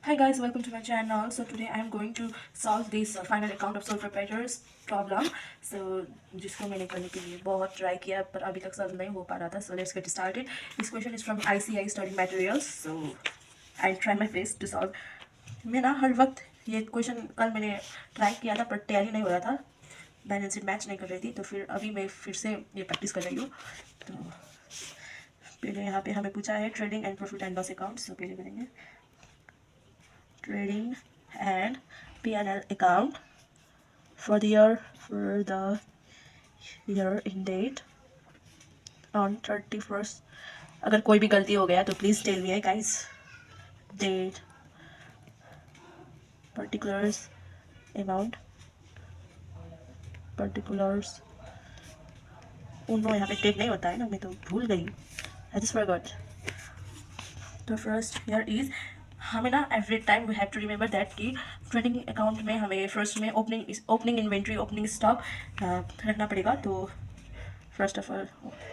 Hi guys, welcome to my channel. So today I am going to solve this final account of sole proprietors problem. So जिसको मैंने करने के लिए बहुत try किया पर अभी तक सॉल्व नहीं हो पा रहा था. So let's get started. This question is from ICI study materials. So I'll try my best to solve. मैं ना हर वक्त ये क्वेश्चन कल मैंने ट्राई किया था पर तैयारी नहीं हो रहा था, बैलेंस शीट मैच नहीं कर रही थी, तो फिर अभी मैं फिर से ये प्रैक्टिस कर रही हूँ. तो पहले यहाँ पे हमें पूछा है trading and profit and loss account. So पहले करेंगे trading and P&L account for the year in date on 31st. अगर कोई भी गलती हो गया तो please tell me guys. Date, particulars, amount, particulars. उनको यहाँ पे टेक नहीं होता है ना, मैं तो भूल गई. I just forgot. तो फर्स्ट ईयर इज हमें ना every time we have to remember that कि ट्रेडिंग अकाउंट में हमें फर्स्ट में ओपनिंग इन्वेंट्री, ओपनिंग स्टॉक रखना पड़ेगा. तो first of all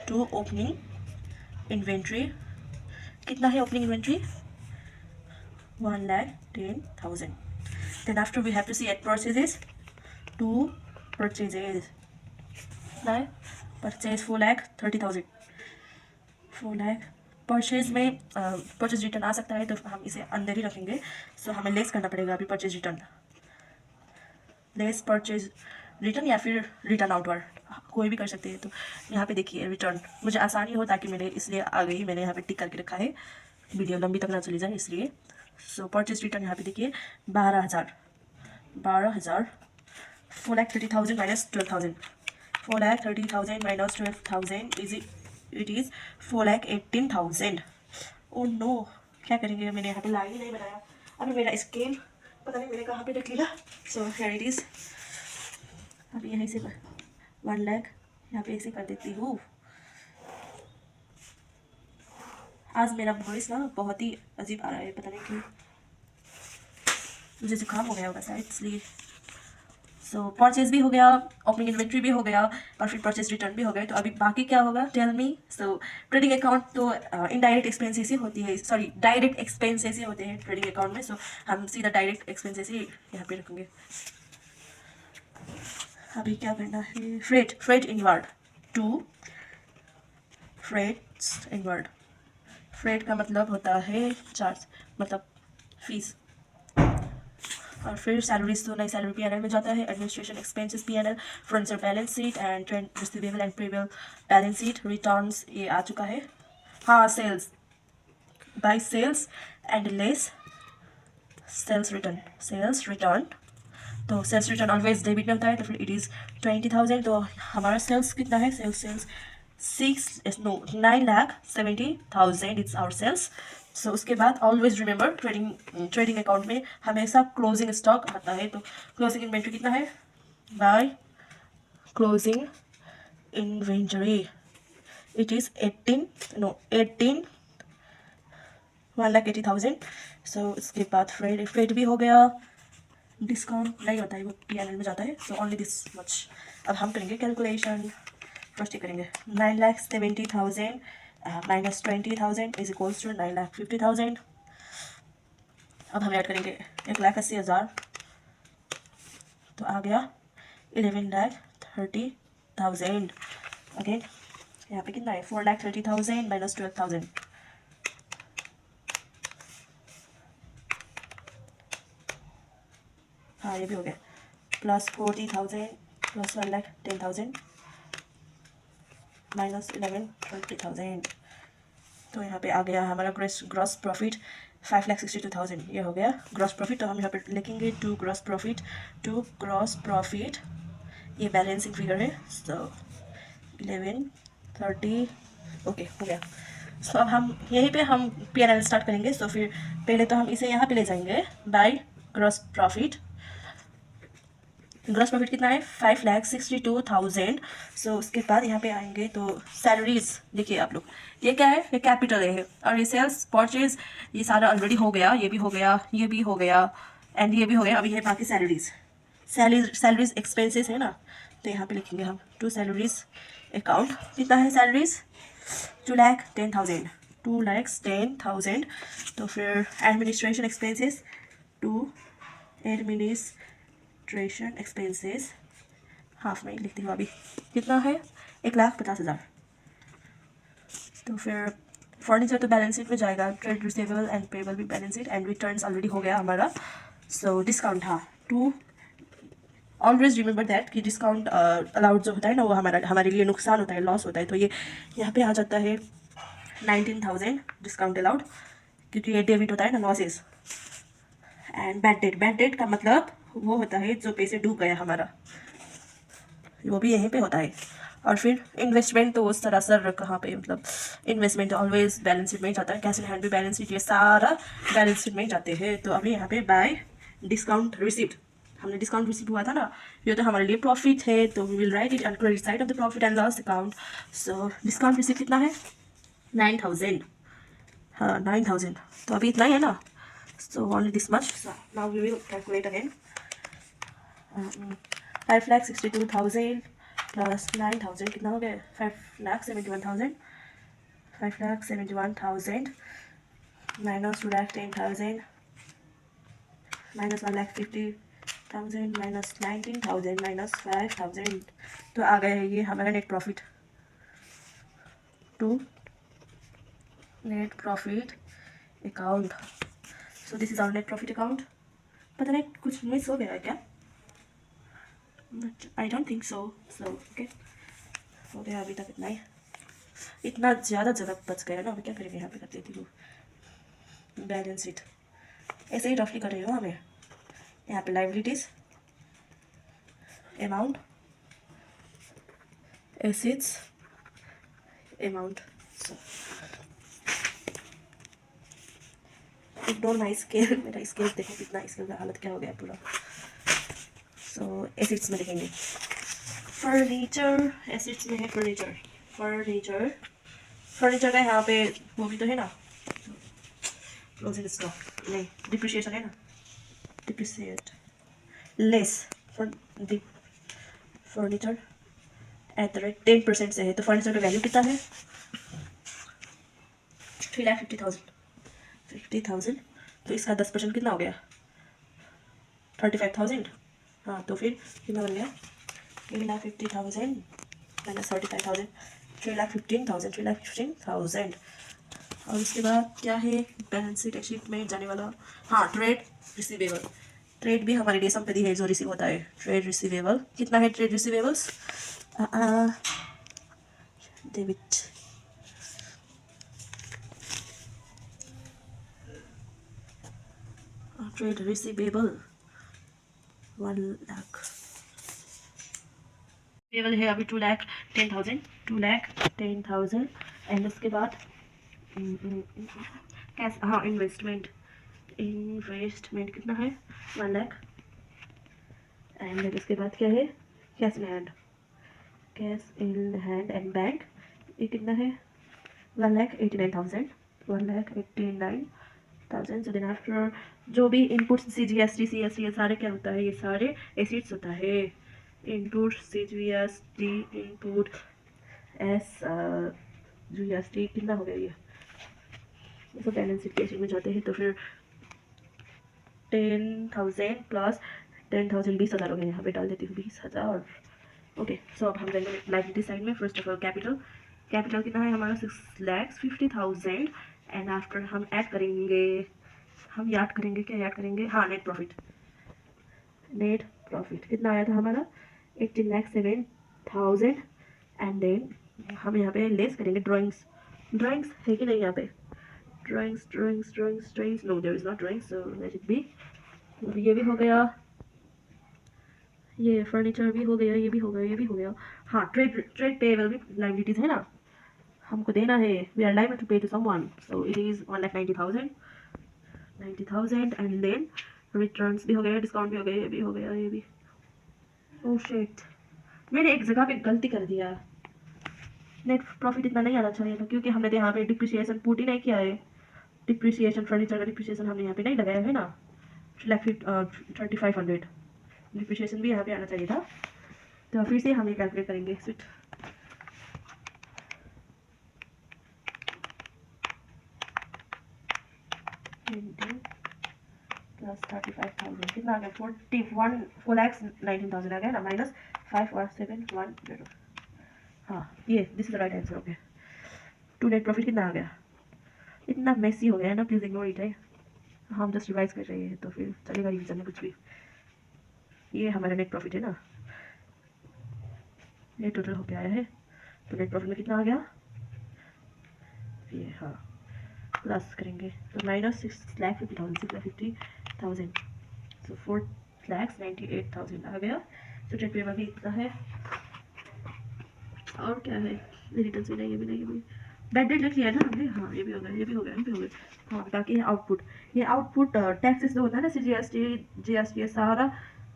to opening inventory, कितना है opening inventory? 1,10,000. Then after we have to see at purchases, to purchases, purchase 4,30,000. 4,00,000 purchase में परचेज रिटर्न आ सकता है तो हम इसे अंदर ही रखेंगे. सो हमें लेस करना पड़ेगा अभी purchase return, less purchase return या फिर रिटर्न आउटवर्ड, कोई भी कर सकते हैं. तो यहाँ पे देखिए रिटर्न मुझे आसानी हो ताकि मैंने इसलिए आ गई, मैंने यहाँ पे टिक करके रखा है, वीडियो लंबी तक ना चली जाए इसलिए. सो परचेज रिटर्न यहाँ पे देखिए 12,000. 4,30,000 minus 12,000. 4,30,000 minus 12,000 is it is 4,18,000. Oh no, क्या करेंगे? मैंने यहाँ पे लाइन ही नहीं बनाया. अभी मेरा स्केल पता नहीं मैंने कहाँ पे रख लिया. So here it is. अभी यहीं से 1,00,000 यहाँ पे ऐसे कर देती हूँ. आज मेरा वॉइस ना बहुत ही अजीब आ रहा है, पता नहीं क्यों, मुझे जुकाम हो गया होगा शायद इसलिए. सो परचेज भी हो गया, ओपनिंग इन्वेंट्री भी हो गया और फिर परचेज रिटर्न भी हो गए. तो अभी बाकी क्या होगा? Tell me. So trading account तो इनडायरेक्ट एक्सपेंसेस ही होती है, सॉरी डायरेक्ट एक्सपेंसेस ही होते हैं ट्रेडिंग अकाउंट में. सो हम सीधा डायरेक्ट एक्सपेंसेस ही यहाँ पे रखेंगे. अभी क्या करना है? Freight inward, to freight inward. Freight का मतलब होता है चार्ज, मतलब फीस. और फिर सैलरीज तो नई सैलरी P&L में जाता है. Administration expenses P&L, furniture balance sheet and trade receivable and payable balance sheet. Returns ये आ चुका है. हाँ, sales by sales and less sales return. तो सेल्स रिटर्न ऑलवेज डेबिट में होता है, तो फिर इट इज़ 20,000. तो हमारा सेल्स कितना है? Sales 9,70,000 it's our sales. So उसके बाद ऑलवेज रिमेंबर ट्रेडिंग अकाउंट में हमेशा क्लोजिंग स्टॉक आता है. तो क्लोजिंग इन्वेंट्री कितना है? By closing inventory it is 1,80,000. सो उसके बाद फ्रेट भी हो गया. डिस्काउंट नहीं होता है, वो P&L में जाता है. सो ओनली दिस मच. अब हम करेंगे कैलकुलेशन. फर्स्ट ये करेंगे 9,70,000 माइनस 20,000 इज इक्वल्स टू 9,50,000. अब हम ऐड करेंगे 1,80,000, तो आ गया 11,30,000. अगेन यहाँ पे कितना है? 4,30,000 माइनस 12,000. हाँ, ये भी हो गया. Plus 40,000 plus 1,10,000 minus 11,30,000. तो यहाँ पे आ गया हमारा ग्रॉस प्रॉफिट 5,62,000. ये हो गया ग्रॉस प्रॉफिट. तो हम यहाँ पे लिखेंगे टू ग्रॉस प्रॉफिट. ये बैलेंसिंग फिगर है. सो 11,30. ओके, हो गया. सो अब हम यहीं पे हम P&L स्टार्ट करेंगे. सो फिर पहले तो हम इसे यहाँ पे ले जाएंगे by gross profit. Gross profit कितना है? 5,62,000. सो उसके बाद यहाँ पे आएंगे तो सैलरीज देखिए आप लोग, ये क्या है? ये कैपिटल है. और ये सेल्स, परचेज, ये सारा ऑलरेडी हो गया. ये भी हो गया, ये भी हो गया एंड ये भी हो गया. अभी है बाकी सैलरीज एक्सपेंसेस है ना, तो यहाँ पे लिखेंगे हम टू सैलरीज अकाउंट. कितना है सैलरीज? 2,10,000. 2,10,000. तो फिर administration expenses to administration expenses, half में लिखती हूँ अभी, कितना है 1,50,000। तो फिर फर्नीचर तो बैलेंस शीट में जाएगा, ट्रेड रिसीवेबल एंड पेबल भी balance sheet, and returns already हो गया हमारा। सो डिस्काउंट, हाँ, टू ऑलवेज रिमेंबर दैट कि डिस्काउंट अलाउड जो होता है ना वो हमारे लिए नुकसान होता है, लॉस होता है। तो ये यहाँ पे आ जाता है 19,000 डिस्काउंट अलाउड, क्योंकि ये डेबिट होता है ना लॉसेस। एंड बैड डेट का मतलब वो होता है जो पैसे डूब गया हमारा, वो भी यहीं पे होता है। और फिर इन्वेस्टमेंट तो सरासर कहाँ पे, मतलब इन्वेस्टमेंट ऑलवेज बैलेंस शीट में ही जाता है, कैश इन हैंड भी बैलेंस शीट, ये सारा बैलेंस शीट में ही जाते हैं। तो अभी यहाँ पे बाय डिस्काउंट रिसिप्ट, हमने डिस्काउंट रिसिप्ट हुआ था ना, ये तो हमारे लिए प्रॉफिट है, तो we will write it on credit side of the profit and loss account. So discount receipt कितना है 9,000, हाँ 9,000, तो अभी इतना ही है ना। So only this much. Now we will calculate again. 5,62,000 plus 9,000 कितना हो गया, 5,71,000, 5,71,000 माइनस 2,10,000 माइनस 1,50,000 माइनस 19,000 माइनस 5,000, तो आ गया है ये हमारा net profit. To net profit account, so this is our net profit account. पता नहीं कुछ मिस हो गया है क्या, but I don't think so. So okay, हो गया अभी तक इतना ही, इतना ज़्यादा जगह बच गया ना, अभी क्या करेंगे, यहाँ पे कर देती हूँ बैलेंस शीट, ऐसे ही रफली कर रही हो हमें। यहाँ पे liabilities, amount, assets, amount. Ignore my scale, मेरा स्केल देखो कितना, स्केल का हालत क्या हो गया पूरा। सो एसेट्स में देखेंगे फर्नीचर, एसेट्स में है फर्नीचर, फर्नीचर का यहाँ पे वो भी तो है ना, क्लोजिंग स्टॉक नहीं, डिप्रिशिएशन है ना, depreciate less furniture at the rate 10% से है, तो फर्नीचर का वैल्यू कितना है 3,50,000, तो इसका 10% कितना हो गया 35,000। हाँ, तो फिर कितना बन गया 3,50,000 माइनस 35,000, 3,15,000। और उसके बाद क्या है बैलेंस शीट में जाने वाला, हाँ ट्रेड रिसीवेबल, ट्रेड भी हमारी लिए संपत्ति है जो रिसीव होता है। ट्रेड रिसीवेबल कितना है, trade receivables debit, trade receivable 1,00,000 table है अभी 2,10,000, 2,10,000। एंड उसके बाद कैश, हाँ इन्वेस्टमेंट कितना है 1,00,000। एंड उसके बाद क्या है cash in hand and bank, ये कितना है 1,89,000, 1,89,000। सो देन आफ्टर जो भी इनपुट CGST CST ये सारे क्या होता है, ये सारे एसिड्स होता है। इनपुट CGST इनपुट GST कितना हो गया ये, तो बैलेंस शीट के में जाते हैं। तो फिर 10,000 प्लस 10,000 20,000 हो गए, यहाँ पे डाल देती हूँ 20,000। ओके, सो अब हम जाएंगे लाइबिलिटी साइड में। फर्स्ट ऑफ ऑल कैपिटल कितना है हमारा 6,50,000। एंड आफ्टर हम ऐड करेंगे, क्या ऐड करेंगे, हाँ नेट प्रॉफिट कितना आया था हमारा 18,07,000। एंड देन हम यहाँ पे लेस करेंगे ड्राइंग्स है कि नहीं यहाँ पे, drawings no there is not drawings, so let it be. ये भी हो गया, ये फर्नीचर भी हो गया, ये भी हो गया। हाँ ट्रेड पेबल भी लाइबिलिटीज है ना, हमको देना है, we are liable to pay to someone, so it is 1,90,000। And then returns भी हो गया, डिस्काउंट भी हो गया, ये भी हो गया, ये भी। ओह शिट, मैंने एक जगह पे गलती कर दिया, नेट प्रॉफिट इतना नहीं आना चाहिए था, क्योंकि हमने तो यहाँ पे डिप्रिसिएशन पुट ही नहीं किया है। डिप्रिसिएशन फर्नीचर का डिप्रिसिएशन हमने यहाँ पे नहीं लगाया है ना, 3,500 डिप्रिसिएशन भी यहाँ पे आना चाहिए था। तो फिर से हम ये कैलकुलेट करेंगे स्विट, प्लस 35,000 कितना आ गया 4,19,000 आ गया ना, माइनस 5,710। हाँ ये this is the right answer. Okay to net profit कितना आ गया, इतना मेसी हो गया है ना, प्लीज़ इग्नोर इट है। हम जस्ट रिवाइज कर रहे हैं तो फिर चलेगा रिविजन में कुछ भी। ये हमारा नेट प्रॉफिट है ना, ये टोटल होके आया है। तो नेट प्रॉफिट में कितना आ गया ये, हाँ प्लस करेंगे तो माइनस 6,50,000 तो 4,98,000 आ गया। तो ट्रेड पे में भी इतना है। और क्या है, रिटर्न भी नहीं, ये भी नहीं, ये भी बैड डेट लिख लिया है ना हमने। हाँ ये भी हो गया, ये भी हो गया, ये भी हो गया। हाँ बाकी आउटपुट, ये आउटपुट टैक्सेस जो होता है ना, GST ये सारा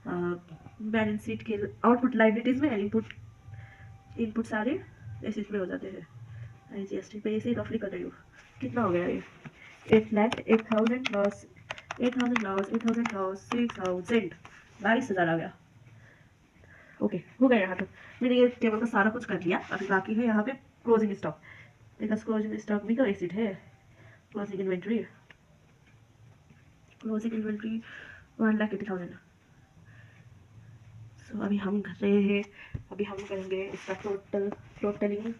बैलेंस शीट के आउटपुट लाइबिलिटीज में, इनपुट सारे ऐसे इसमें हो जाते हैं। GST पे ऐसे रफली कर रही हूँ। कितना हो गया ये 8,08,000 प्लस 8,000 प्लस 8,000 प्लस 6,000 22,000 आ गया। ओके हो गया यहाँ तक। मैंने ये टेबल का सारा कुछ कर लिया। अभी बाकी है यहाँ पे closing stock. Because closing stock भी तो एसिड है। Closing inventory 1,80,000। सो अभी हम कर रहे हैं, अभी हम करेंगे इसका टोटलिंग।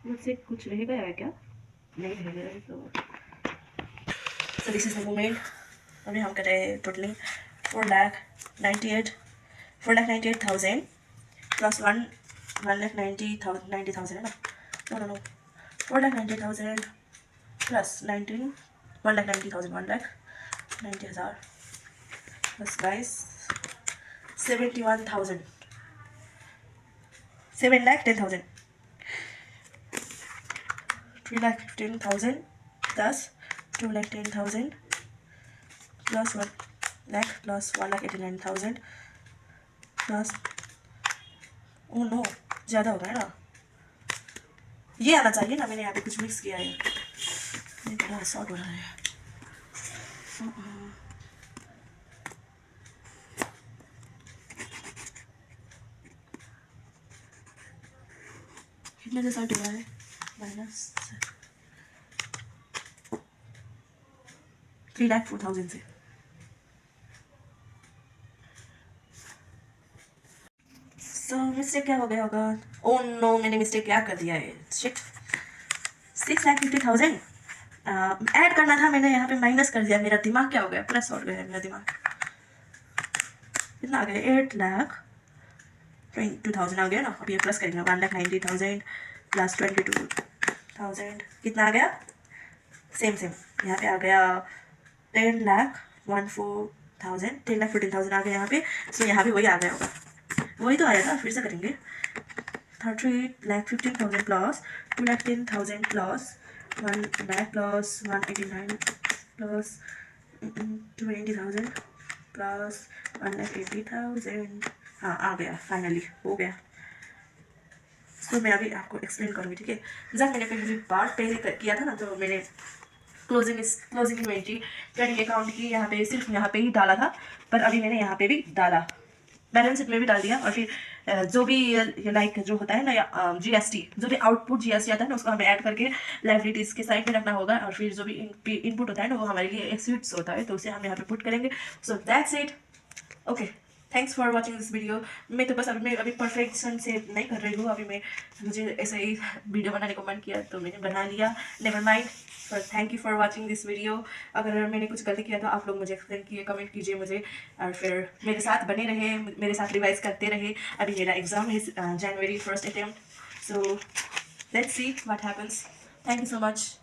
मुझसे कुछ रह गया है क्या, नहीं रह गया है। सो दिस इज द मोमेंट। अभी हम कर रहे हैं टोटलिंग 4,98,000 प्लस 1,90,000 है ना, no 4,98,000 plus 1,90,000 plus guys 71,000 7,10,000 3,15,000 plus 2,10,000 plus 1 lakh plus 1,89,000 plus, oh no ज़्यादा हो रहा है ना, ये आना चाहिए ना, मैंने यहाँ पे कुछ मिक्स किया है, ये बड़ा शॉर्ट हो रहा है। कितने से शॉर्ट हो रहा है, माइनस 3,04,000 से। तो मिस्टेक क्या हो गया होगा, ओ नो मैंने मिस्टेक क्या कर दिया है, शिट 6,50,000 ऐड करना था, मैंने यहाँ पे माइनस कर दिया। मेरा दिमाग क्या हो गया, प्लस हो गया है मेरा दिमाग। कितना आ गया 8,22,000 आ गया ना। अब ये प्लस करेंगे 1,90,000 प्लस 22,000 कितना आ गया, सेम यहाँ पे आ गया 10,14,000 10,14,000 आ गया यहाँ पे। सो यहाँ पे वही आ गया होगा, वही तो आया था। फिर से करेंगे 3,15,000 plus 2,10,000 plus 1,00,000 plus 189 plus 20,000 plus 1,80,000। हाँ आ गया, फाइनली हो गया। तो मैं अभी आपको एक्सप्लेन करूँगी, ठीक है। जब मैंने पहली बार पहले किया था ना, तो मैंने क्लोजिंग इन्वेंट्री ट्रेडिंग अकाउंट की यहाँ पे सिर्फ यहाँ पे ही डाला था, पर अभी मैंने यहाँ पे भी डाला, बैलेंस शीट में भी डाल दिया। और फिर जो भी लाइक जो होता है ना, या GST जो भी आउटपुट GST आता है ना, उसको हमें ऐड करके लाइबिलिटीज़ के साइड में रखना होगा। और फिर जो भी इनपुट होता है ना, वो हमारे लिए एसेट्स होता है, तो उसे हम यहाँ पे पुट करेंगे। So that's it. Okay thanks for watching this video. मैं तो बस अभी परफेक्शन से नहीं कर रही हूँ, मुझे ऐसा ही वीडियो बनाने को मन किया तो मैंने बना लिया, नेवर माइंड। पर thank you for watching this video. अगर मैंने कुछ गलती किया तो आप लोग मुझे एक्सप्लेन किए, कमेंट कीजिए मुझे, और फिर मेरे साथ बने रहे, मेरे साथ रिवाइज करते रहे। अभी मेरा एग्ज़ाम है January 1st attempt, so let's see what happens. Thank you so much.